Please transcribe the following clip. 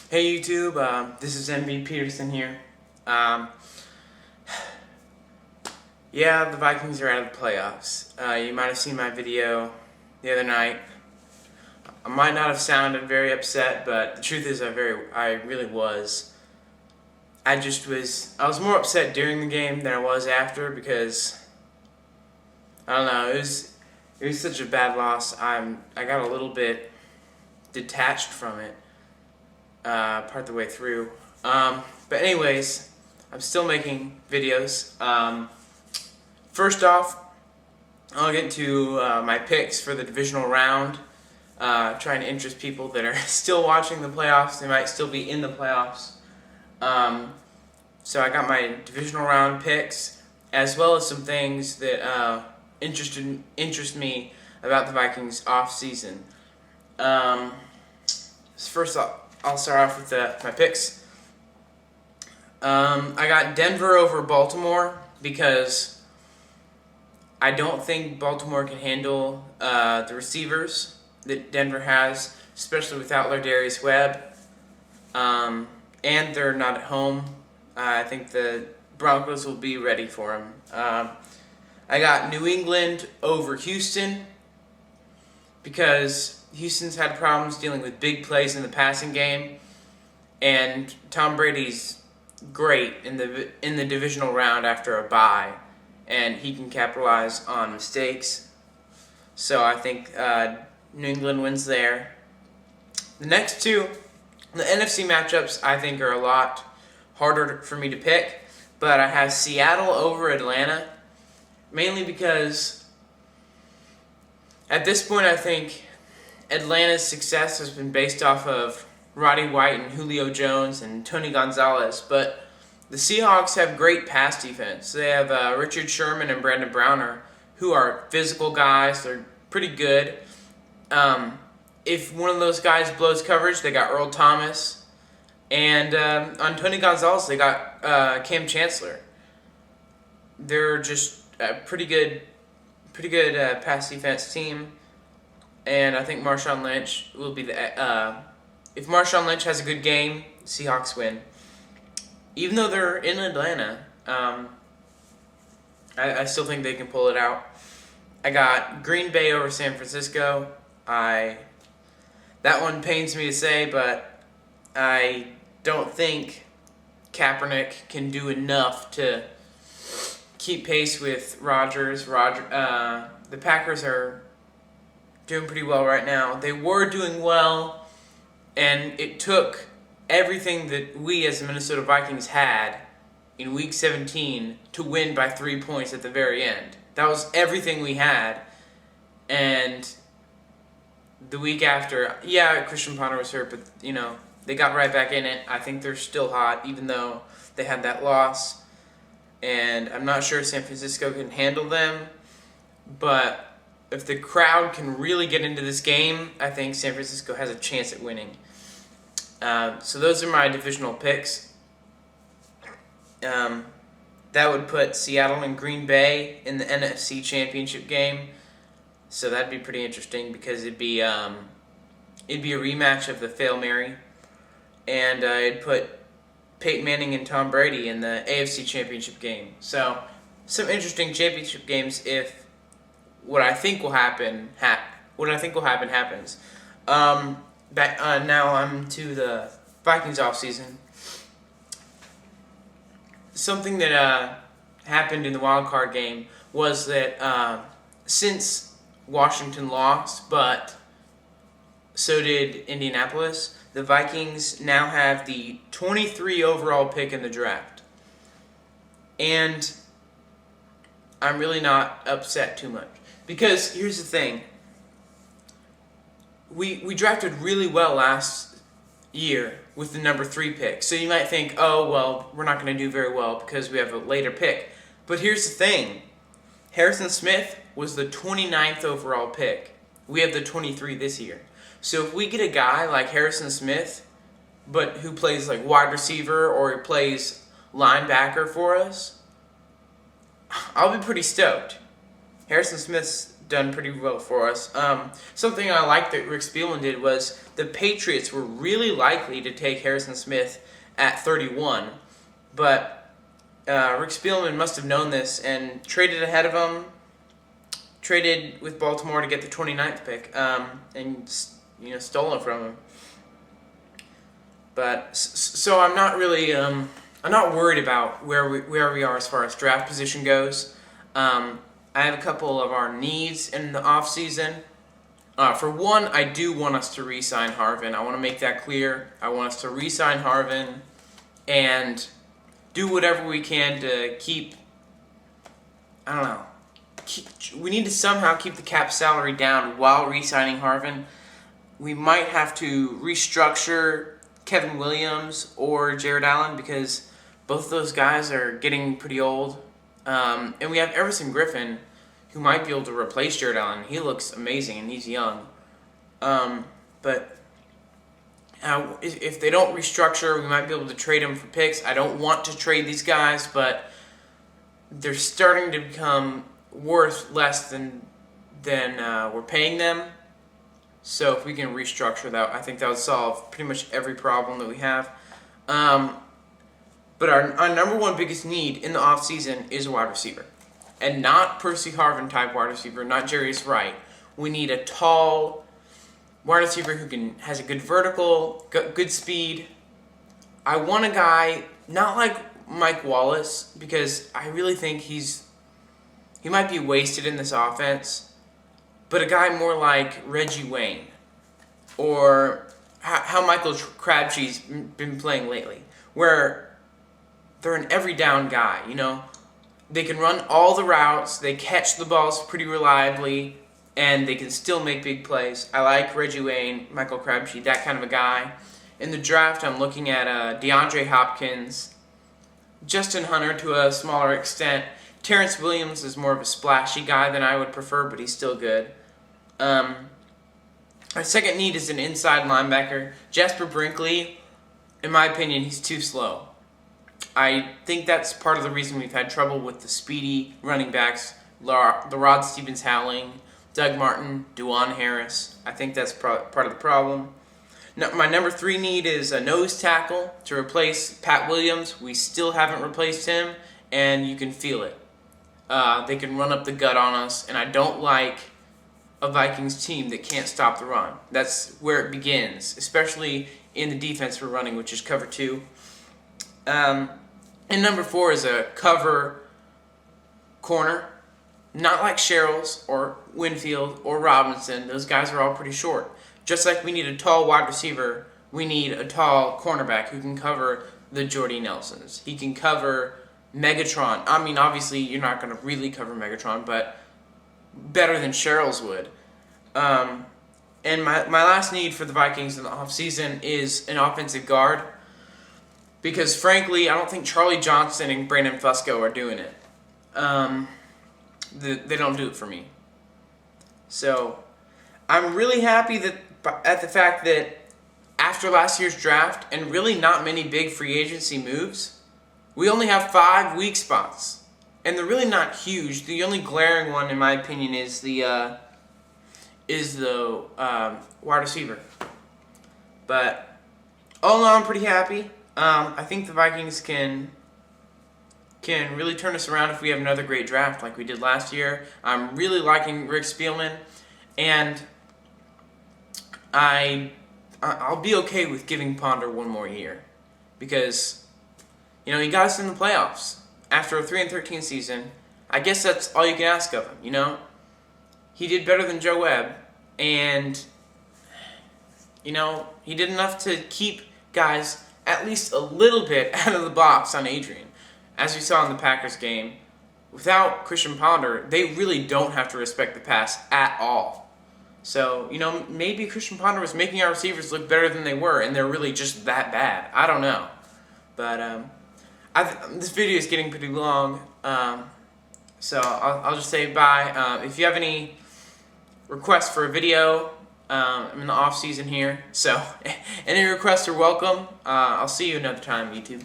Hey YouTube, this is MV Peterson here. Um, yeah, the Vikings are out of the playoffs. You might have seen my video the other night. I might not have sounded very upset, but the truth is I really was. I was more upset during the game than I was after because, I don't know, it was such a bad loss. I got a little bit detached from it part the way through. But anyways, I'm still making videos. First off, I'll get to my picks for the divisional round. Trying to interest people that are still watching the playoffs. They might still be in the playoffs. So I got my divisional round picks, as well as some things that interest me about the Vikings off season. First off, I'll start off with my picks. I got Denver over Baltimore because I don't think Baltimore can handle the receivers that Denver has, especially without Lardarius Webb. And they're not at home. I think the Broncos will be ready for him. I got New England over Houston because Houston's had problems dealing with big plays in the passing game, and Tom Brady's great in the divisional round after a bye, and he can capitalize on mistakes. So I think New England wins there. The next two, the NFC matchups, I think are a lot harder for me to pick, but I have Seattle over Atlanta, mainly because at this point I think Atlanta's success has been based off of Roddy White and Julio Jones and Tony Gonzalez, but the Seahawks have great pass defense. They have Richard Sherman and Brandon Browner, who are physical guys. They're pretty good. If one of those guys blows coverage, they got Earl Thomas. And on Tony Gonzalez, they got Cam Chancellor. They're just a pretty good pass defense team. And I think Marshawn Lynch will be if Marshawn Lynch has a good game, Seahawks win. Even though they're in Atlanta, I still think they can pull it out. I got Green Bay over San Francisco. That one pains me to say, but I don't think Kaepernick can do enough to keep pace with Rodgers. The Packers are doing pretty well right now. They were doing well, and it took everything that we as the Minnesota Vikings had in Week 17 to win by 3 points at the very end. That was everything we had. And the week after, Christian Ponder was hurt, but, they got right back in it. I think they're still hot, even though they had that loss. And I'm not sure San Francisco can handle them, but if the crowd can really get into this game, I think San Francisco has a chance at winning. So those are my divisional picks. That would put Seattle and Green Bay in the NFC Championship game. So that'd be pretty interesting because it'd be a rematch of the Hail Mary, and it'd put Peyton Manning and Tom Brady in the AFC Championship game. So some interesting championship games if what I think will happen happens. Now I'm to the Vikings offseason. Something that happened in the wild card game was that since Washington lost, but so did Indianapolis, the Vikings now have the 23 overall pick in the draft. And I'm really not upset too much. Because here's the thing. We drafted really well last year with the number 3 pick. So you might think, oh, well, we're not going to do very well because we have a later pick. But here's the thing. Harrison Smith was the 29th overall pick. We have the 23 this year. So if we get a guy like Harrison Smith, but who plays like wide receiver or he plays linebacker for us, I'll be pretty stoked. Harrison Smith's done pretty well for us. Something I liked that Rick Spielman did was the Patriots were really likely to take Harrison Smith at 31, but Rick Spielman must have known this and traded ahead of him, traded with Baltimore to get the 29th pick, and stolen from him. But so I'm not really I'm not worried about where we are as far as draft position goes. I have a couple of our needs in the offseason. For one, I do want us to re-sign Harvin. I want to make that clear. I want us to re-sign Harvin and do whatever we can to keep, we need to somehow keep the cap salary down while re-signing Harvin. We might have to restructure Kevin Williams or Jared Allen because both of those guys are getting pretty old. And we have Everson Griffin, who might be able to replace Jared Allen. He looks amazing, and he's young. But if they don't restructure, we might be able to trade him for picks. I don't want to trade these guys, but they're starting to become worth less than we're paying them. So if we can restructure that, I think that would solve pretty much every problem that we have. But our number one biggest need in the offseason is a wide receiver. And not Percy Harvin type wide receiver, not Jarius Wright. We need a tall wide receiver who has a good vertical, good speed. I want a guy not like Mike Wallace, because I really think he might be wasted in this offense, but a guy more like Reggie Wayne or how Michael Crabtree's been playing lately, where they're an every down guy, They can run all the routes, they catch the balls pretty reliably, and they can still make big plays. I like Reggie Wayne, Michael Crabtree, that kind of a guy. In the draft, I'm looking at DeAndre Hopkins, Justin Hunter to a smaller extent. Terrence Williams is more of a splashy guy than I would prefer, but he's still good. Our second need is an inside linebacker. Jasper Brinkley, in my opinion, he's too slow. I think that's part of the reason we've had trouble with the speedy running backs, the Rod Stevens-Howling, Doug Martin, Duane Harris. I think that's part of the problem. Now, my number 3 need is a nose tackle to replace Pat Williams. We still haven't replaced him, and you can feel it. They can run up the gut on us, and I don't like a Vikings team that can't stop the run. That's where it begins, especially in the defense we're running, which is cover 2. And number 4 is a cover corner. Not like Sherrills or Winfield or Robinson. Those guys are all pretty short. Just like we need a tall wide receiver, we need a tall cornerback who can cover the Jordy Nelsons. He can cover Megatron. I mean, obviously, you're not going to really cover Megatron, but better than Sherrills would. And my last need for the Vikings in the offseason is an offensive guard. Because, frankly, I don't think Charlie Johnson and Brandon Fusco are doing it. They don't do it for me. So, I'm really happy at the fact that after last year's draft, and really not many big free agency moves, we only have 5 weak spots. And they're really not huge. The only glaring one, in my opinion, is the wide receiver. But, all in all, I'm pretty happy. I think the Vikings can really turn us around if we have another great draft like we did last year. I'm really liking Rick Spielman, and I'll be okay with giving Ponder one more year because he got us in the playoffs after a 3-13 season. I guess that's all you can ask of him. He did better than Joe Webb, and he did enough to keep guys at least a little bit out of the box on Adrian. As we saw in the Packers game, without Christian Ponder, they really don't have to respect the pass at all. So, maybe Christian Ponder was making our receivers look better than they were, and they're really just that bad. I don't know. But this video is getting pretty long, so I'll just say bye. If you have any requests for a video, I'm in the off season here, so any requests are welcome. I'll see you another time, YouTube.